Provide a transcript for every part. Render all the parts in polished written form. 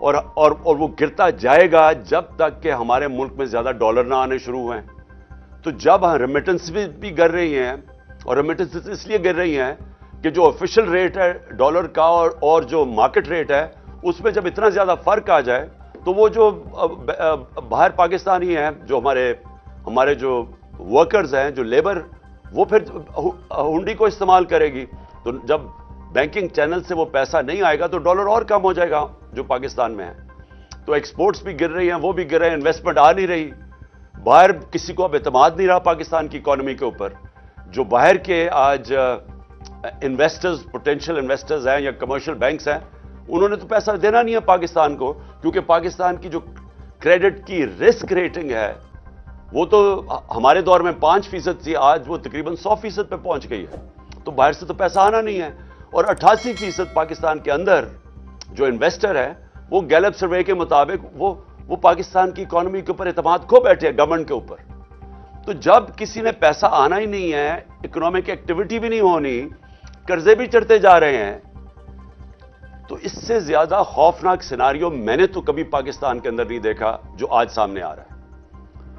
اور وہ گرتا جائے گا جب تک کہ ہمارے ملک میں زیادہ ڈالر نہ آنے شروع ہوئے. تو جب ریمیٹنس بھی گر رہی ہیں, اور ریمیٹنس اس لیے گر رہی ہیں کہ جو آفیشیل ریٹ ہے ڈالر کا اور جو مارکیٹ ریٹ ہے اس میں جب اتنا زیادہ فرق آ جائے تو وہ جو باہر پاکستانی ہیں, جو ہمارے جو ورکرز ہیں, جو لیبر, وہ پھر ہنڈی کو استعمال کرے گی. تو جب بینکنگ چینل سے وہ پیسہ نہیں آئے گا تو ڈالر اور کم ہو جائے گا جو پاکستان میں ہے. تو ایکسپورٹس بھی گر رہی ہیں, وہ بھی گر رہے ہیں, انویسٹمنٹ آ نہیں رہی, باہر کسی کو اب اعتماد نہیں رہا پاکستان کی اکانومی کے اوپر. جو باہر کے آج انویسٹرز, پوٹینشیل انویسٹرز ہیں یا کمرشل بینکس ہیں, انہوں نے تو پیسہ دینا نہیں ہے پاکستان کو, کیونکہ پاکستان کی جو کریڈٹ کی رسک ریٹنگ ہے وہ تو ہمارے دور میں 5% تھی, آج وہ تقریباً 100% پہ پہنچ گئی ہے. تو باہر سے تو پیسہ آنا نہیں ہے. اور 88% پاکستان کے اندر جو انویسٹر ہے وہ گیلپ سروے کے مطابق وہ پاکستان کی اکانومی کے اوپر اعتماد کھو بیٹھے ہیں, گورنمنٹ کے اوپر. تو جب کسی نے پیسہ آنا ہی نہیں ہے, اکنامک ایکٹیویٹی بھی نہیں ہونی, قرضے بھی چڑھتے جا رہے ہیں, تو اس سے زیادہ خوفناک سیناریو میں نے تو کبھی پاکستان کے اندر نہیں دیکھا جو آج سامنے آ رہا ہے.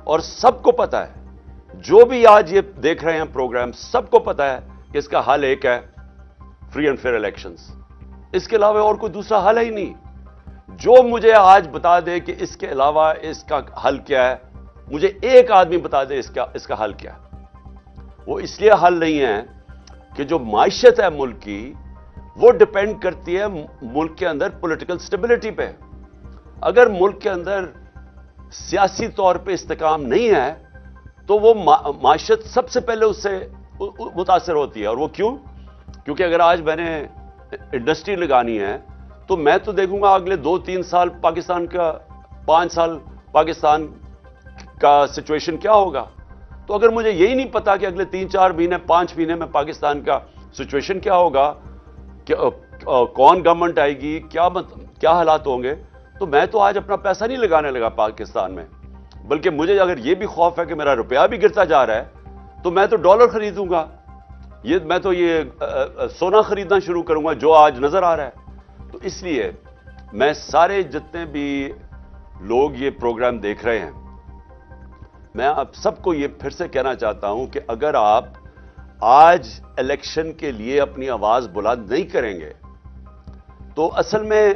اور سب کو پتا ہے, جو بھی آج یہ دیکھ رہے ہیں پروگرام, سب کو پتا ہے کہ اس کا حل ایک ہے, فری اینڈ فیئر الیکشنز. اس کے علاوہ اور کوئی دوسرا حل ہی نہیں. جو مجھے آج بتا دے کہ اس کے علاوہ اس کا حل کیا ہے, مجھے ایک آدمی بتا دے اس کا حل کیا ہے. وہ اس لیے حل نہیں ہے کہ جو معیشت ہے ملک کی وہ ڈپینڈ کرتی ہے ملک کے اندر پولیٹیکل سٹیبلٹی پہ. اگر ملک کے اندر سیاسی طور پہ استحکام نہیں ہے تو وہ معیشت سب سے پہلے اس سے متاثر ہوتی ہے. اور وہ کیوں؟ کیونکہ اگر آج میں نے انڈسٹری لگانی ہے تو میں تو دیکھوں گا اگلے 2-3 سال پاکستان کا, 5 سال پاکستان کا سچویشن کیا ہوگا. تو اگر مجھے یہی نہیں پتا کہ اگلے 3-4 مہینے, 5 مہینے میں پاکستان کا سچویشن کیا ہوگا, کہ کون گورنمنٹ آئے گی, کیا حالات ہوں گے, تو میں تو آج اپنا پیسہ نہیں لگانے لگا پاکستان میں. بلکہ مجھے اگر یہ بھی خوف ہے کہ میرا روپیہ بھی گرتا جا رہا ہے تو میں تو ڈالر خریدوں گا, میں تو یہ سونا خریدنا شروع کروں گا جو آج نظر آ رہا ہے. تو اس لیے میں سارے جتنے بھی لوگ یہ پروگرام دیکھ رہے ہیں, میں آپ سب کو یہ پھر سے کہنا چاہتا ہوں کہ اگر آپ آج الیکشن کے لیے اپنی آواز بلند نہیں کریں گے تو اصل میں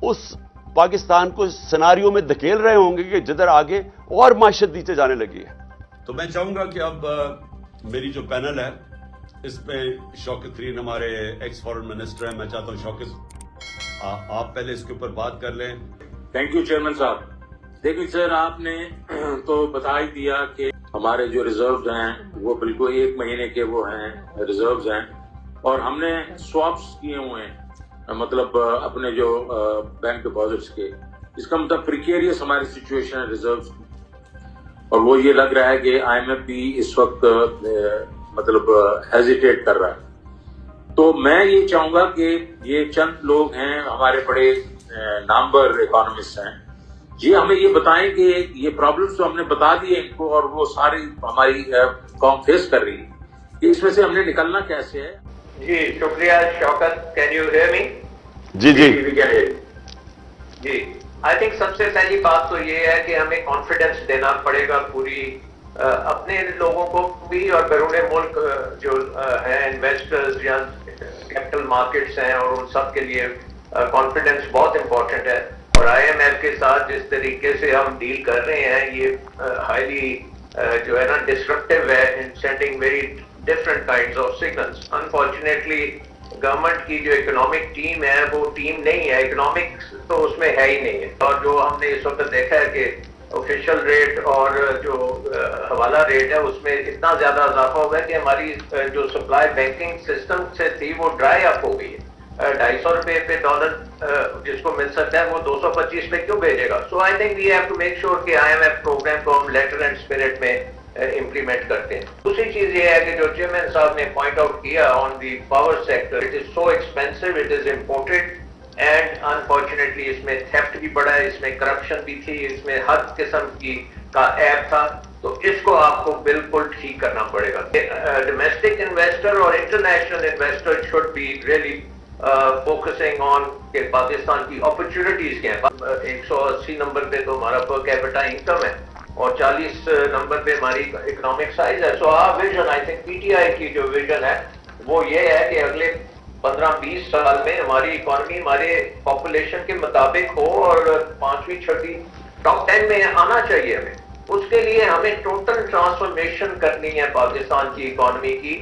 اس پاکستان کو سیناریو میں دھکیل رہے ہوں گے کہ جدھر آگے اور معیشت نیچے جانے لگی ہے. تو میں چاہوں گا کہ اب میری جو پینل ہے اس پہ شوکت ترین ہمارے ایکس فارن منسٹر ہیں. میں چاہتا ہوں شوکت آپ پہلے اس کے اوپر بات کر لیں. تھینک یو چیئرمین صاحب. دیکھیں سر, آپ نے تو بتا ہی دیا کہ ہمارے جو ریزروز ہیں وہ بالکل 1 مہینے کے وہ ہیں ریزروز ہیں, اور ہم نے سواپس کیے ہوئے ہیں, مطلب اپنے جو بینک ڈپازٹس کے. اس کا مطلب پریکیریس ہماری سچویشن ہے ریزروز کی, اور وہ یہ لگ رہا ہے کہ آئی ایم ایف بھی اس وقت مطلب ہیزیٹیٹ کر رہا ہے. تو میں یہ چاہوں گا کہ یہ چند لوگ ہیں ہمارے بڑے نامور اکانومسٹ ہیں, یہ ہمیں یہ بتائیں کہ یہ پرابلمس تو ہم نے بتا دیے ان کو, اور وہ ساری ہماری قوم فیس کر رہی ہے, کہ اس میں سے ہم نے نکلنا کیسے ہے. جی شکریہ Shaukat. Can you hear me? جی جی جی. آئی تھنک سب سے پہلی بات تو یہ ہے کہ ہمیں کانفیڈنس دینا پڑے گا پوری اپنے لوگوں کو بھی, اور بیرون ملک جو ہیں انویسٹرز یا کیپٹل مارکیٹس ہیں, اور ان سب کے لیے کانفیڈنس بہت امپورٹنٹ ہے. اور آئی ایم ایف کے ساتھ جس طریقے سے ہم ڈیل کر رہے ہیں یہ ہائیلی جو ہے نا ڈسٹرکٹیو ہے in sending very different kinds of signals. Unfortunately government کی جو اکنامک ٹیم ہے وہ ٹیم نہیں ہے, اکنامکس تو اس میں ہے ہی نہیں ہے. اور جو ہم نے اس وقت دیکھا ہے کہ آفیشیل ریٹ اور جو حوالہ ریٹ ہے اس میں اتنا زیادہ اضافہ ہو گیا کہ ہماری جو سپلائی بینکنگ سسٹم سے تھی وہ ڈرائی اپ ہو گئی ہے. 250 روپے پہ ڈالر جس کو مل سکتا ہے وہ 225 پہ کیوں بھیجے گا. So I think we have to make sure کہ آئی ایم ایف پروگرام کو ہم لیٹر اینڈ اسپرٹ میں امپلیمنٹ کرتے ہیں. دوسری چیز یہ ہے کہ جو چیئرمین صاحب نے پوائنٹ آؤٹ کیا on the power sector, it is so expensive, it is imported, and unfortunately اس میں تھیفٹ بھی بڑا ہے, اس میں کرپشن بھی تھی, اس میں ہر قسم کا ایپ تھا. تو اس کو آپ کو بالکل ٹھیک کرنا پڑے گا. ڈومیسٹک انویسٹر اور international investor should be really focusing on کہ پاکستان کی اپرچونٹیز کیا ہیں. 180 نمبر پہ تو ہمارا پر کیپٹا انکم ہے اور 40 نمبر پہ ہماری اکنامک سائز ہے. سو our vision, I think PTI کی جو ویژن ہے وہ یہ ہے کہ اگلے 15-20 سال میں ہماری اکانومی ہمارے پاپولیشن کے مطابق ہو اور 5ویں 6ویں ٹاپ 10 میں آنا چاہیے ہمیں. اس کے لیے ہمیں ٹوٹل ٹرانسفارمیشن کرنی ہے پاکستان کی اکانومی کی,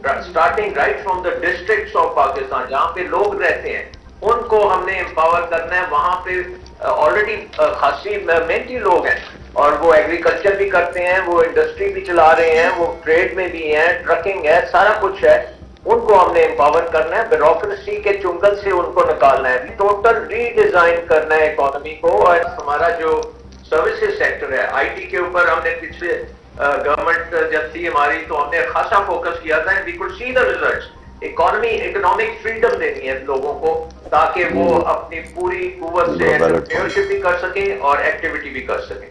starting right from the districts of Pakistan جہاں پہ لوگ رہتے ہیں ان کو ہم نے امپاور کرنا ہے. وہاں پہ آلریڈی خاصی محنتی لوگ ہیں اور وہ ایگریکلچر بھی کرتے ہیں, وہ انڈسٹری بھی چلا رہے ہیں, وہ ٹریڈ میں بھی ہیں, ٹرکنگ ہے, سارا کچھ ہے. ان کو ہم نے امپاور کرنا ہے, بیوروکریسی کے چنگل سے ان کو نکالنا ہے, ٹوٹل ری ڈیزائن کرنا ہے اکانومی کو. اور ہمارا جو سروسز سیکٹر ہے آئی ٹی کے اوپر ہم نے پچھلے گورنمنٹ جب تھی ہماری تو ہم نے خاصا فوکس کیا تھا. We could see the results. Economic freedom دینی ہے لوگوں کو تاکہ وہ اپنی پوری قوت سے انٹرپرینیورشپ بھی کر سکیں اور ایکٹیویٹی بھی کر سکیں.